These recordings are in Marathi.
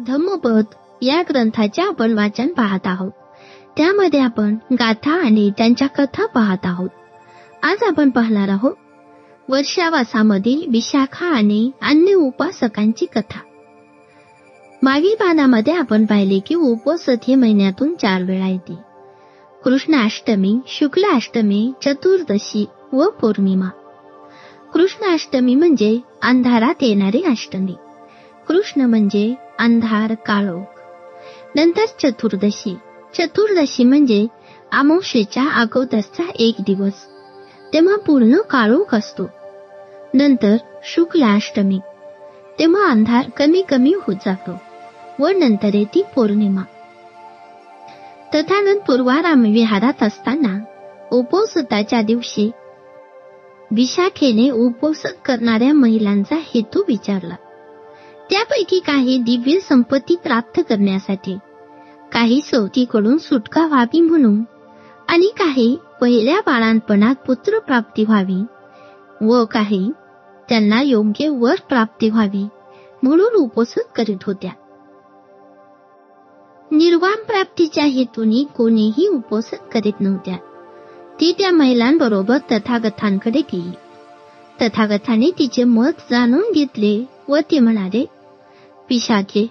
धम्मपद या ग्रंथाचे आपण वाचन पाहत आहोत. त्यामध्ये आपण गाथा आणि त्यांच्या कथा पाहत आहोत. आज आपण पाहणार आहोत वर्षावासामधील विशाखा आणि अन्य उपासकांची कथा. मागील पानामध्ये आपण पाहिले की उपवास हे महिन्यातून 4 वेळा येते. कृष्णाष्टमी, शुक्लाष्टमी, चतुर्दशी व पौर्णिमा. कृष्णाष्टमी म्हणजे अंधारात येणारी अष्टमी. कृष्ण म्हणजे अंधार, काळोख. नंतर चतुर्दशी. चतुर्दशी म्हणजे अमावस्येच्या अगोदरचा एक दिवस, तेव्हा पूर्ण काळोख असतो. नंतर शुक्लाष्टमी, तेव्हा अंधार कमी कमी होत जातो व नंतर येते पौर्णिमा. तथागत पूर्वाराम विहारात असताना उपोषताच्या दिवशी विशाखेने उपवास करणाऱ्या महिलांचा हेतू विचारला. त्यापैकी काही दिव्य संपत्ती प्राप्त करण्यासाठी, काही सवतीकडून सुटका व्हावी म्हणून आणि काही पहिल्या बाळांपणात पुत्रप्राप्ती व्हावी व काही त्यांना योग्य वर प्राप्ती व्हावी म्हणून उपवास करीत होत्या. निर्वाण प्राप्तीच्या हेतूने कोणीही उपवास करीत नव्हत्या. ती त्या महिलांबरोबर तथागतांकडे गेली. तथागताने तिचे मत जाणून घेतले व ते म्हणाले, विशाखे,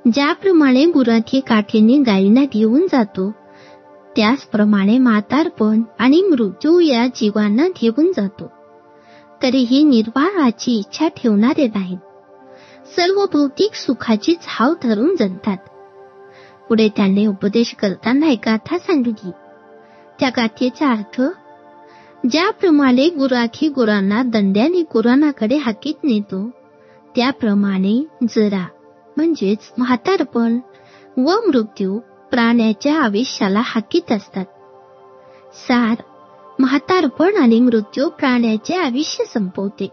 ज्याप्रमाणे गुराखी काठीने गायींना घेऊन जातो, त्याचप्रमाणे म्हातारपण आणि मृत्यू या जीवांना घेऊन जातो. तरीही निर्वाणाची इच्छा ठेवणारे नाहीत. सर्व भौतिक सुखाची झाव धरून जगतात. पुढे त्यांनी उपदेश करताना एक गाथा सांगितली. त्या गाथेचा अर्थ, ज्याप्रमाणे गुराखी गुरांना दंड्याने गुराणाकडे हाकीत नेतो, त्याप्रमाणे जरा म्हणजेच म्हातारपण व मृत्यू प्राण्याच्या आयुष्याला हाकीत असतात. सार, म्हातारपण आणि मृत्यू प्राण्याचे आयुष्य संपवते.